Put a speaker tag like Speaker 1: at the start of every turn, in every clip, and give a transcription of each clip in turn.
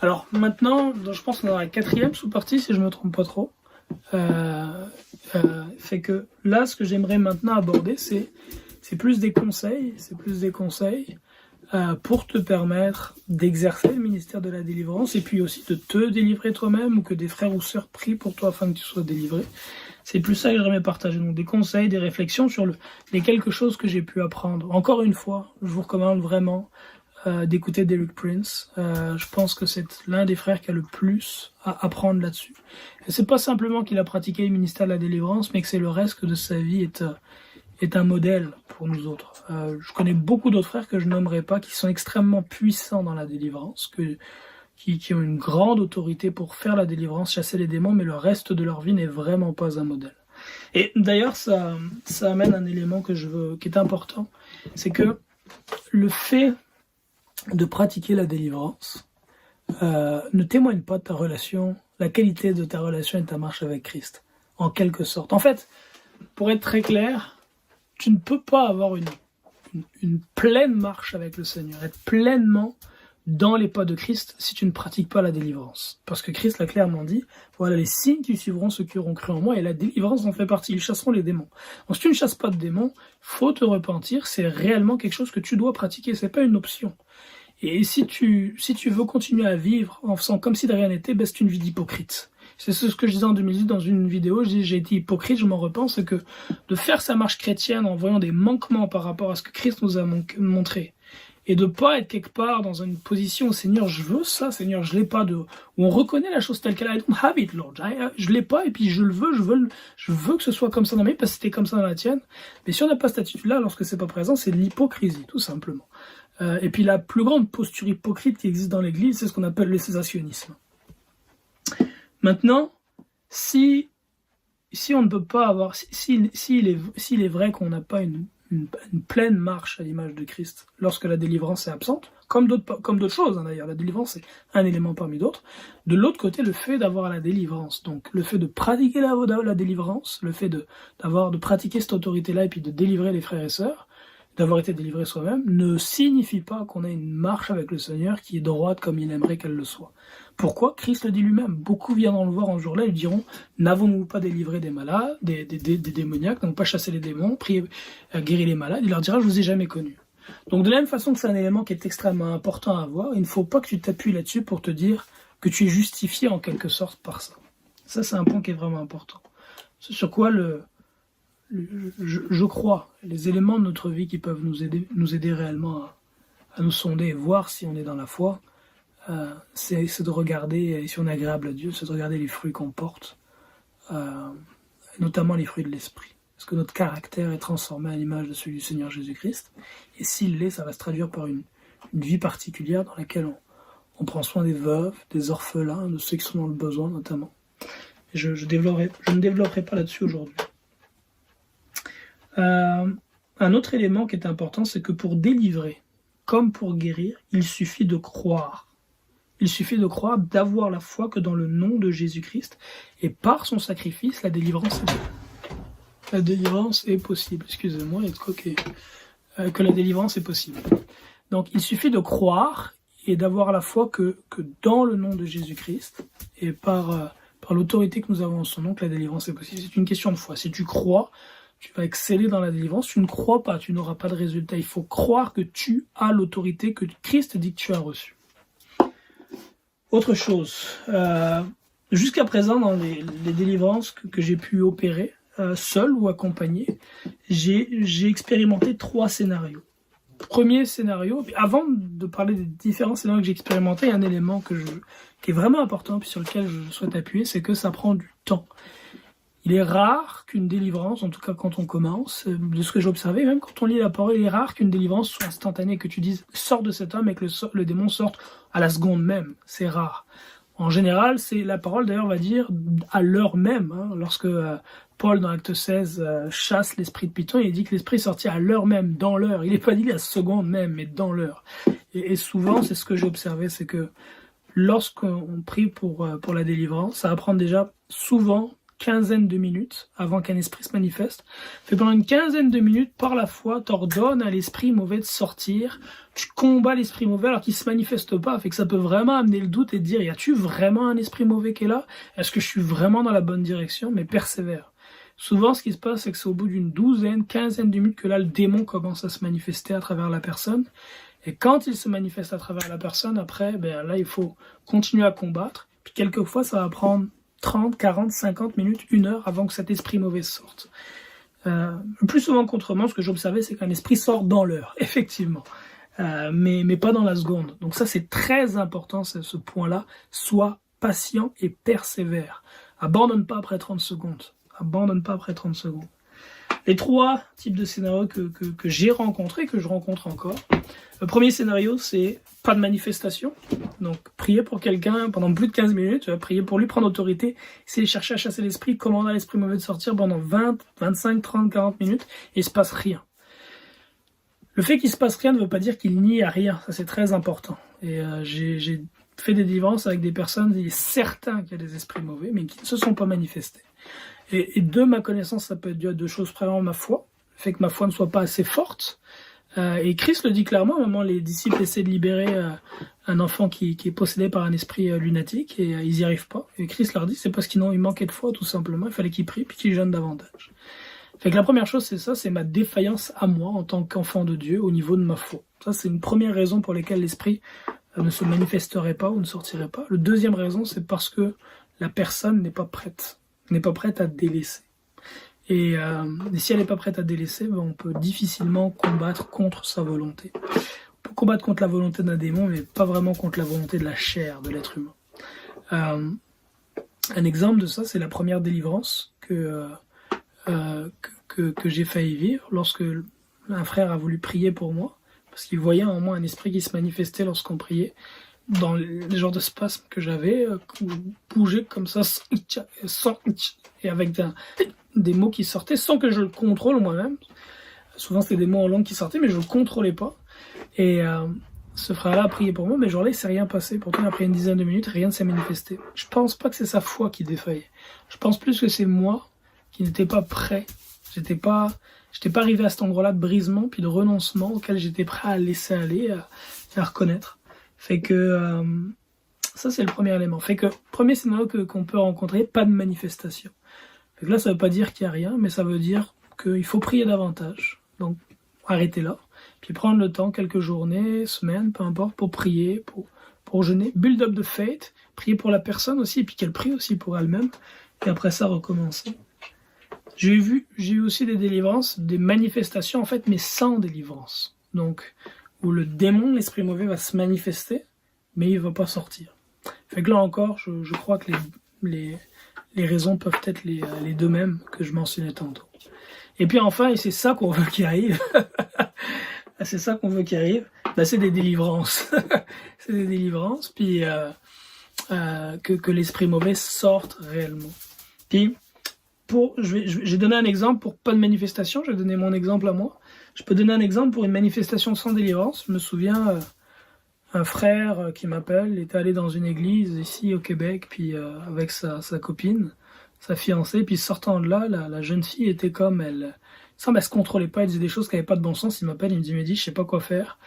Speaker 1: Alors maintenant, je pense qu'on est dans la 4e sous-partie, si je me trompe pas trop. Fait que là, ce que j'aimerais maintenant aborder, c'est plus des conseils, pour te permettre d'exercer le ministère de la délivrance et puis aussi de te délivrer toi-même ou que des frères ou sœurs prient pour toi afin que tu sois délivré. C'est plus ça que j'aimerais partager. Donc des conseils, des réflexions sur les quelques choses que j'ai pu apprendre. Encore une fois, je vous recommande vraiment d'écouter Derek Prince. Je pense que c'est l'un des frères qui a le plus à apprendre là-dessus. Et c'est pas simplement qu'il a pratiqué le ministère de la délivrance, mais que c'est le reste de sa vie est un modèle pour nous autres. Je connais beaucoup d'autres frères que je nommerai pas, qui sont extrêmement puissants dans la délivrance, qui ont une grande autorité pour faire la délivrance, chasser les démons, mais le reste de leur vie n'est vraiment pas un modèle. Et d'ailleurs, ça amène un élément qui est important, c'est que le fait de pratiquer la délivrance ne témoigne pas de ta relation, la qualité de ta relation et de ta marche avec Christ, en quelque sorte. En fait, pour être très clair, tu ne peux pas avoir une pleine marche avec le Seigneur, être pleinement dans les pas de Christ si tu ne pratiques pas la délivrance. Parce que Christ l'a clairement dit, voilà les signes qui suivront ceux qui auront cru en moi, et la délivrance en fait partie, ils chasseront les démons. Donc si tu ne chasses pas de démons, faut te repentir, c'est réellement quelque chose que tu dois pratiquer, c'est pas une option. Et si tu veux continuer à vivre en faisant comme si de rien n'était, ben c'est une vie d'hypocrite. C'est ce que je disais en 2018 dans une vidéo, je dis j'ai été hypocrite, je m'en repens, c'est que de faire sa marche chrétienne en voyant des manquements par rapport à ce que Christ nous a montré, et de pas être quelque part dans une position où Seigneur je veux ça, Seigneur je l'ai pas, où on reconnaît la chose telle qu'elle est, I don't have it Lord, je l'ai pas et puis je veux que ce soit comme ça dans ma vie parce que c'était comme ça dans la tienne. Mais si on n'a pas cette attitude-là, lorsque c'est pas présent, c'est de l'hypocrisie tout simplement. Et puis la plus grande posture hypocrite qui existe dans l'Église, c'est ce qu'on appelle le cessationnisme. Maintenant, si on ne peut pas avoir, s'il est vrai qu'on n'a pas une pleine marche à l'image de Christ lorsque la délivrance est absente, comme d'autres choses d'ailleurs, la délivrance est un élément parmi d'autres. De l'autre côté, le fait d'avoir la délivrance, donc le fait de pratiquer la délivrance, le fait de pratiquer cette autorité-là et puis de délivrer les frères et sœurs, d'avoir été délivré soi-même, ne signifie pas qu'on a une marche avec le Seigneur qui est droite comme il aimerait qu'elle le soit. Pourquoi? Christ le dit lui-même. Beaucoup viendront le voir en jour-là, ils diront, n'avons-nous pas délivré des malades, des démoniaques, n'avons pas chassé les démons, prié, guéri les malades? Il leur dira, je vous ai jamais connu. Donc de la même façon que c'est un élément qui est extrêmement important à avoir, il ne faut pas que tu t'appuies là-dessus pour te dire que tu es justifié en quelque sorte par ça. Ça, c'est un point qui est vraiment important. C'est sur quoi je crois, les éléments de notre vie qui peuvent nous aider réellement à nous sonder et voir si on est dans la foi, c'est de regarder, si on est agréable à Dieu, c'est de regarder les fruits qu'on porte, notamment les fruits de l'esprit. Est-ce que notre caractère est transformé à l'image de celui du Seigneur Jésus-Christ? Et s'il l'est, ça va se traduire par une vie particulière dans laquelle on prend soin des veuves, des orphelins, de ceux qui sont dans le besoin notamment. Et je ne développerai pas là-dessus aujourd'hui. Un autre élément qui est important, c'est que pour délivrer, comme pour guérir, il suffit de croire. Il suffit de croire, d'avoir la foi que dans le nom de Jésus-Christ, et par son sacrifice, la délivrance est possible. Excusez-moi, il y a de quoi que la délivrance est possible. Donc il suffit de croire et d'avoir la foi que dans le nom de Jésus-Christ, et par l'autorité que nous avons en son nom, que la délivrance est possible. C'est une question de foi. Si tu crois, tu vas exceller dans la délivrance. Tu ne crois pas, tu n'auras pas de résultat. Il faut croire que tu as l'autorité que Christ dit que tu as reçue. Autre chose, jusqu'à présent dans les délivrances que j'ai pu opérer, seul ou accompagné, j'ai expérimenté 3 scénarios. Premier scénario, avant de parler des différents scénarios que j'ai expérimentés, il y a un élément qui est vraiment important puis sur lequel je souhaite appuyer, c'est que ça prend du temps. Il est rare qu'une délivrance, en tout cas quand on commence, de ce que j'ai observé, même quand on lit la parole, il est rare qu'une délivrance soit instantanée, que tu dises « sors de cet homme » et que le démon sorte à la seconde même. C'est rare. En général, c'est la parole d'ailleurs va dire à l'heure même. Lorsque Paul dans Acte 16 chasse l'esprit de Python, il dit que l'esprit est sorti à l'heure même, dans l'heure. Il n'est pas dit la seconde même, mais dans l'heure. Et souvent, c'est ce que j'ai observé, c'est que lorsqu'on prie pour la délivrance, ça va prendre déjà souvent quinzaine de minutes avant qu'un esprit se manifeste. Fait pendant une quinzaine de minutes, par la foi, t'ordonnes à l'esprit mauvais de sortir. Tu combats l'esprit mauvais alors qu'il se manifeste pas. Fait que ça peut vraiment amener le doute et te dire, y a-tu vraiment un esprit mauvais qui est là? Est-ce que je suis vraiment dans la bonne direction? Mais persévère. Souvent, ce qui se passe, c'est que c'est au bout d'une douzaine, quinzaine de minutes que là, le démon commence à se manifester à travers la personne. Et quand il se manifeste à travers la personne, après, ben là, il faut continuer à combattre. Puis quelquefois, ça va prendre 30, 40, 50 minutes, 1 heure avant que cet esprit mauvais sorte. Le plus souvent qu'autrement, ce que j'observais, c'est qu'un esprit sort dans l'heure, effectivement. Mais pas dans la seconde. Donc ça, c'est très important, ce point-là. Sois patient et persévère. Abandonne pas après 30 secondes. Abandonne pas après 30 secondes. Les 3 types de scénarios que j'ai rencontrés, que je rencontre encore. Le premier scénario, c'est pas de manifestation. Donc, prier pour quelqu'un pendant plus de 15 minutes, tu vas prier pour lui, prendre autorité, essayer de chercher à chasser l'esprit, commander à l'esprit mauvais de sortir pendant 20, 25, 30, 40 minutes, et il se passe rien. Le fait qu'il se passe rien ne veut pas dire qu'il n'y a rien. Ça, c'est très important. Et j'ai fait des délivrances avec des personnes, il est certain qu'il y a des esprits mauvais, mais qui ne se sont pas manifestés. Et de ma connaissance, ça peut être dû à 2 choses. Premièrement, ma foi, le fait que ma foi ne soit pas assez forte. Et Christ le dit clairement, à un moment, les disciples essaient de libérer un enfant qui est possédé par un esprit lunatique, et ils n'y arrivent pas. Et Christ leur dit, c'est parce qu'ils manquaient de foi, tout simplement. Il fallait qu'ils prient, puis qu'ils jeûnent davantage. Fait que la première chose, c'est ça, c'est ma défaillance à moi, en tant qu'enfant de Dieu, au niveau de ma foi. Ça, c'est une première raison pour laquelle l'esprit ne se manifesterait pas ou ne sortirait pas. La deuxième raison, c'est parce que la personne n'est pas prête à délaisser. Et si elle n'est pas prête à délaisser, ben on peut difficilement combattre contre sa volonté. On peut combattre contre la volonté d'un démon, mais pas vraiment contre la volonté de la chair, de l'être humain. Un exemple de ça, c'est la première délivrance que j'ai failli vivre lorsque un frère a voulu prier pour moi, parce qu'il voyait en moi un esprit qui se manifestait lorsqu'on priait, dans les genres de spasmes que j'avais, bouger comme ça, et avec des mots qui sortaient sans que je le contrôle moi-même. Souvent c'était des mots en langue qui sortaient, mais je ne le contrôlais pas. Et ce frère-là a prié pour moi, mais genre là il ne s'est rien passé. Pourtant après une dizaine de minutes, rien ne s'est manifesté. Je pense pas que c'est sa foi qui défaillait. Je pense plus que c'est moi qui n'étais pas prêt. J'étais pas arrivé à cet endroit-là de brisement puis de renoncement auquel j'étais prêt à laisser aller, à reconnaître. Fait que ça c'est le premier élément. Fait que premier scénario qu'on peut rencontrer, pas de manifestation. Fait que là ça veut pas dire qu'il y a rien, mais ça veut dire qu'il faut prier davantage. Donc arrêtez là, puis prendre le temps, quelques journées, semaines, peu importe, pour prier, pour jeûner, build up the faith, prier pour la personne aussi, et puis qu'elle prie aussi pour elle-même, et après ça recommencer. J'ai eu aussi des délivrances, des manifestations en fait, mais sans délivrance. Donc où le démon, l'esprit mauvais, va se manifester, mais il va pas sortir. Fait que là encore, je crois que les raisons peuvent être les deux mêmes que je mentionnais tantôt. Et puis enfin, et c'est ça qu'on veut qu'il arrive, c'est ça qu'on veut qu'il arrive, bah c'est des délivrances. C'est des délivrances, puis que l'esprit mauvais sorte réellement. Puis, j'ai donné un exemple pour pas de manifestation, je vais donner mon exemple à moi. Je peux donner un exemple pour une manifestation sans délivrance. Je me souviens, un frère qui m'appelle, il était allé dans une église ici au Québec, puis avec sa copine, sa fiancée, puis sortant de là, la jeune fille était comme elle semble, elle se contrôlait pas, elle disait des choses qui n'avaient pas de bon sens. Il m'appelle, il me dit, Mehdi, je sais pas quoi faire.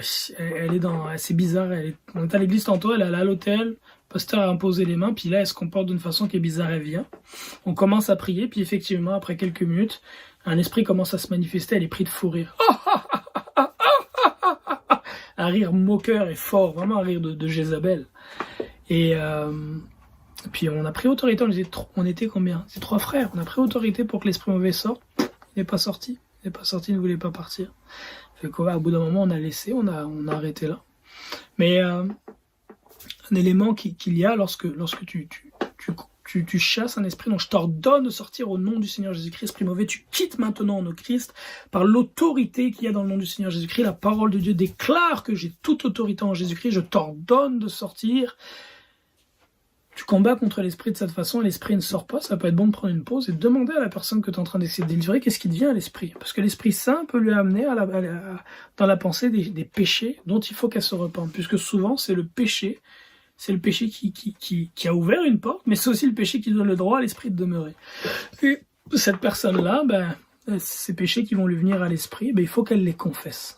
Speaker 1: C'est bizarre, on est à l'église tantôt, elle est allée à l'hôtel, le pasteur a imposé les mains, puis là elle se comporte d'une façon qui est bizarre, elle vient. On commence à prier, puis effectivement, après quelques minutes, un esprit commence à se manifester, elle est prise de fou rire. Un rire moqueur et fort, vraiment un rire de Jézabel. Et puis on a pris autorité, on était combien? C'est 3 frères, on a pris autorité pour que l'esprit mauvais sorte. Il n'est pas sorti, il ne voulait pas partir. Fait qu'au bout d'un moment, on a laissé, on a arrêté là. Mais un élément qu'il y a lorsque tu chasses un esprit, donc je t'ordonne de sortir au nom du Seigneur Jésus-Christ, esprit mauvais, tu quittes maintenant au nom de Christ, par l'autorité qu'il y a dans le nom du Seigneur Jésus-Christ, la parole de Dieu déclare que j'ai toute autorité en Jésus-Christ, je t'ordonne de sortir. Tu combats contre l'esprit de cette façon, l'esprit ne sort pas, ça peut être bon de prendre une pause et de demander à la personne que tu es en train d'essayer de délivrer qu'est-ce qui devient à l'esprit. Parce que l'Esprit Saint peut lui amener dans la pensée des péchés dont il faut qu'elle se repente, puisque souvent c'est le péché, c'est le péché qui a ouvert une porte, mais c'est aussi le péché qui donne le droit à l'esprit de demeurer. Et cette personne-là, ces péchés qui vont lui venir à l'esprit, il faut qu'elle les confesse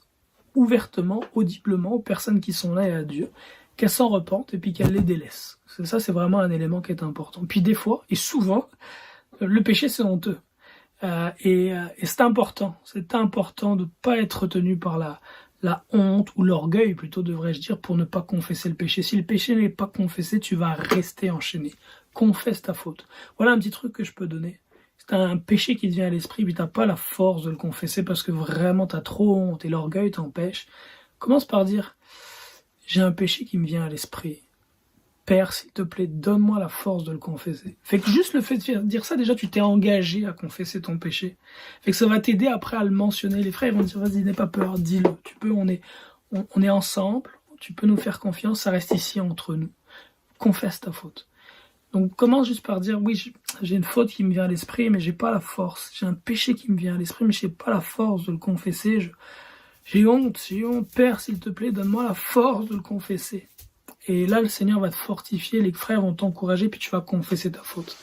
Speaker 1: ouvertement, audiblement aux personnes qui sont là et à Dieu, qu'elle s'en repente et puis qu'elle les délaisse. Ça, c'est vraiment un élément qui est important. Puis des fois, et souvent, le péché, c'est honteux. Et c'est important de ne pas être retenu par la honte ou l'orgueil, plutôt devrais-je dire, pour ne pas confesser le péché. Si le péché n'est pas confessé, tu vas rester enchaîné. Confesse ta faute. Voilà un petit truc que je peux donner. C'est un péché qui te vient à l'esprit, puis t'as pas la force de le confesser parce que vraiment t'as trop honte et l'orgueil t'empêche. Commence par dire, j'ai un péché qui me vient à l'esprit. Père, s'il te plaît, donne-moi la force de le confesser. Fait que juste le fait de dire ça, déjà tu t'es engagé à confesser ton péché. Fait que ça va t'aider après à le mentionner. Les frères ils vont dire, vas-y, n'aie pas peur, dis-le. Tu peux, on est ensemble, tu peux nous faire confiance, ça reste ici entre nous. Confesse ta faute. Donc commence juste par dire, oui, j'ai une faute qui me vient à l'esprit, mais j'ai pas la force. J'ai un péché qui me vient à l'esprit, mais j'ai pas la force de le confesser. J'ai honte, Père, s'il te plaît, donne-moi la force de le confesser. Et là, le Seigneur va te fortifier, les frères vont t'encourager, puis tu vas confesser ta faute.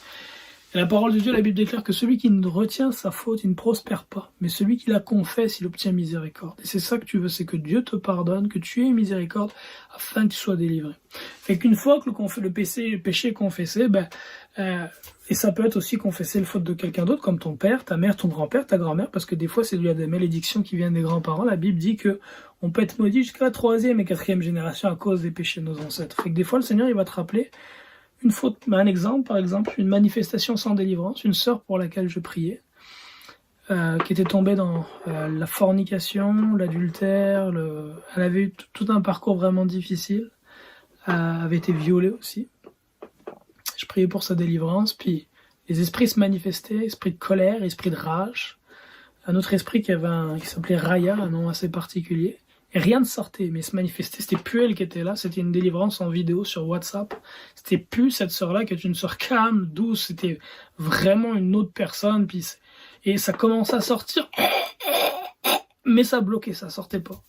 Speaker 1: Et la parole de Dieu, la Bible déclare que celui qui ne retient sa faute, il ne prospère pas. Mais celui qui la confesse, il obtient miséricorde. Et c'est ça que tu veux, c'est que Dieu te pardonne, que tu aies miséricorde, afin que tu sois délivré. Fait qu'une fois que le péché est confessé, et ça peut être aussi confesser le faute de quelqu'un d'autre, comme ton père, ta mère, ton grand-père, ta grand-mère, parce que des fois, il y a des malédictions qui viennent des grands-parents. La Bible dit que on peut être maudit jusqu'à la 3e et 4e génération à cause des péchés de nos ancêtres. Fait que des fois, le Seigneur, il va te rappeler une faute, un exemple, par exemple, une manifestation sans délivrance, une sœur pour laquelle je priais, qui était tombée dans la fornication, l'adultère, elle avait eu tout un parcours vraiment difficile, avait été violée aussi. Je priais pour sa délivrance, puis les esprits se manifestaient, esprit de colère, esprit de rage, un autre esprit qui s'appelait Raya, un nom assez particulier. Et rien ne sortait, mais se manifestait. C'était plus elle qui était là, c'était une délivrance en vidéo sur WhatsApp. C'était plus cette sœur-là qui est une sœur calme, douce, c'était vraiment une autre personne. Et ça commençait à sortir, mais ça bloquait, ça sortait pas.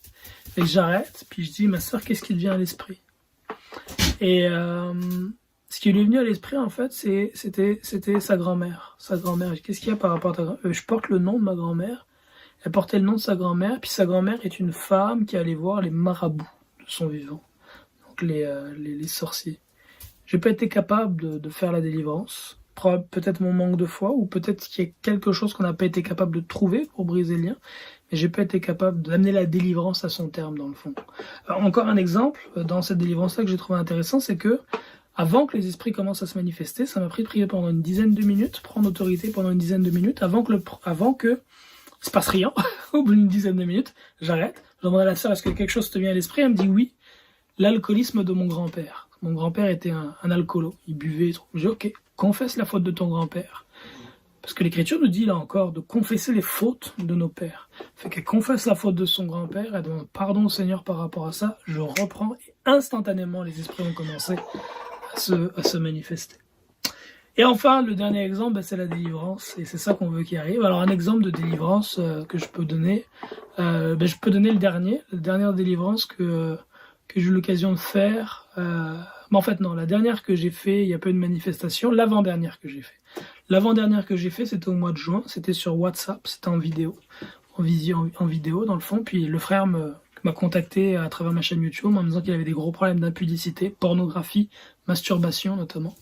Speaker 1: Et j'arrête, puis je dis, ma sœur, qu'est-ce qui te vient à l'esprit? Et ce qui lui est venu à l'esprit, en fait, c'était sa grand-mère. Sa grand-mère. Qu'est-ce qu'il y a par rapport à ta grand-mère? Je porte le nom de ma grand-mère. Elle portait le nom de sa grand-mère, puis sa grand-mère est une femme qui allait voir les marabouts de son vivant, donc les sorciers. J'ai pas été capable de faire la délivrance, peut-être mon manque de foi, ou peut-être qu'il y a quelque chose qu'on n'a pas été capable de trouver pour briser le lien, mais j'ai pas été capable d'amener la délivrance à son terme, dans le fond. Alors, encore un exemple, dans cette délivrance-là que j'ai trouvé intéressant, c'est que avant que les esprits commencent à se manifester, ça m'a pris de prier pendant une dizaine de minutes, prendre autorité pendant une dizaine de minutes, avant que il se passe rien, au bout d'une dizaine de minutes, j'arrête, je demande à la sœur, est-ce que quelque chose te vient à l'esprit? Elle me dit oui, l'alcoolisme de mon grand-père. Mon grand-père était un alcoolo, il buvait et tout. Je dis ok, confesse la faute de ton grand-père. Parce que l'Écriture nous dit là encore de confesser les fautes de nos pères. Fait qu'elle confesse la faute de son grand-père, elle demande pardon au Seigneur par rapport à ça, je reprends et instantanément les esprits ont commencé à se manifester. Et enfin, le dernier exemple, c'est la délivrance, et c'est ça qu'on veut qu'il arrive. Alors un exemple de délivrance que je peux donner, je peux donner la dernière délivrance que j'ai eu l'occasion de faire. Mais en fait non, la dernière que j'ai fait, il y a pas eu de manifestation, l'avant-dernière que j'ai fait. L'avant-dernière que j'ai fait, c'était au mois de juin, c'était sur WhatsApp, c'était en vidéo, en vidéo dans le fond, puis le frère m'a contacté à travers ma chaîne YouTube en me disant qu'il avait des gros problèmes d'impudicité, pornographie, masturbation notamment.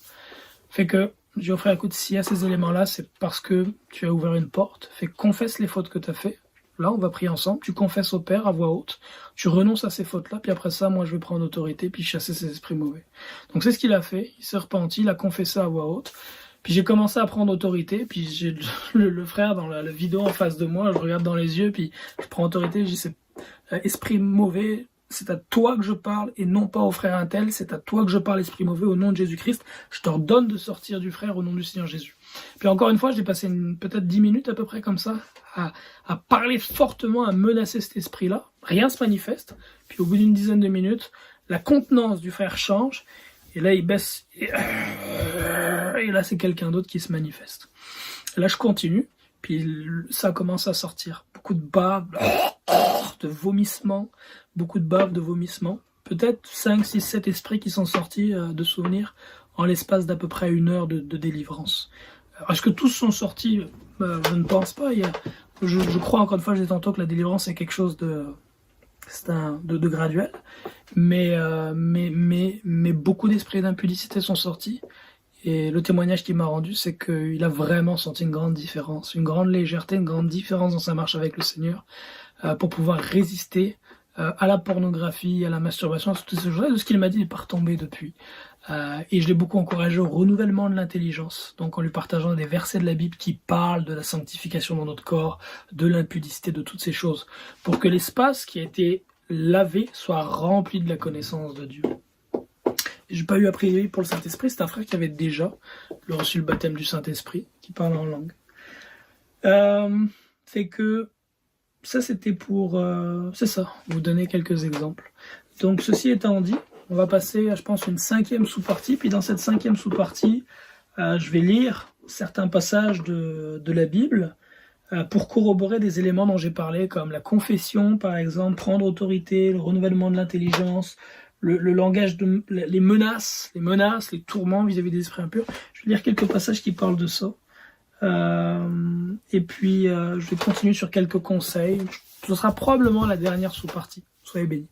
Speaker 1: Fait que j'ai offert, écoute, s'il y a ces éléments-là, c'est parce que tu as ouvert une porte. Fait que confesse les fautes que tu as fait. Là, on va prier ensemble. Tu confesses au Père à voix haute. Tu renonces à ces fautes-là. Puis après ça, moi, je vais prendre autorité puis chasser ces esprits mauvais. Donc, c'est ce qu'il a fait. Il s'est repenti. Il a confessé à voix haute. Puis j'ai commencé à prendre autorité. Puis j'ai le frère dans la vidéo en face de moi. Je regarde dans les yeux. Puis je prends autorité. Je dis, c'est esprit mauvais. C'est à toi que je parle et non pas au frère untel, c'est à toi que je parle, esprit mauvais, au nom de Jésus-Christ. Je t'ordonne de sortir du frère au nom du Seigneur Jésus. Puis encore une fois, j'ai passé peut-être 10 minutes à peu près comme ça, à parler fortement, à menacer cet esprit-là. Rien se manifeste. Puis au bout d'une dizaine de minutes, la contenance du frère change. Et là, il baisse. Et là, c'est quelqu'un d'autre qui se manifeste. Et là, je continue. Puis ça commence à sortir. Beaucoup de bave, de vomissements. Beaucoup de bave, de vomissements. peut-être 5, 6, 7 esprits qui sont sortis de souvenirs en l'espace d'à peu près 1 heure de délivrance. Est-ce que tous sont sortis? Je ne pense pas. Je crois, encore une fois, je disais tantôt que la délivrance est quelque chose de graduel, mais beaucoup d'esprits d'impudicité sont sortis. Et le témoignage qu'il m'a rendu, c'est qu'il a vraiment senti une grande différence, une grande légèreté, une grande différence dans sa marche avec le Seigneur, pour pouvoir résister à la pornographie, à la masturbation, à toutes ces choses-là. De ce qu'il m'a dit, il n'est pas retombé depuis. Et je l'ai beaucoup encouragé au renouvellement de l'intelligence, donc en lui partageant des versets de la Bible qui parlent de la sanctification dans notre corps, de l'impudicité, de toutes ces choses, pour que l'espace qui a été lavé soit rempli de la connaissance de Dieu. J'ai pas eu a priori pour le Saint-Esprit, c'est un frère qui avait déjà reçu le baptême du Saint-Esprit, qui parle en langue. C'est que ça c'était pour, c'est ça, vous donner quelques exemples. Donc ceci étant dit, on va passer à, je pense, une 5e sous-partie, puis dans cette 5e sous-partie, je vais lire certains passages de la Bible pour corroborer des éléments dont j'ai parlé, comme la confession par exemple, prendre autorité, le renouvellement de l'intelligence, le langage les menaces, les tourments vis-à-vis des esprits impurs. Je vais lire quelques passages qui parlent de ça. Et puis je vais continuer sur quelques conseils. Ce sera probablement la dernière sous-partie. Soyez bénis.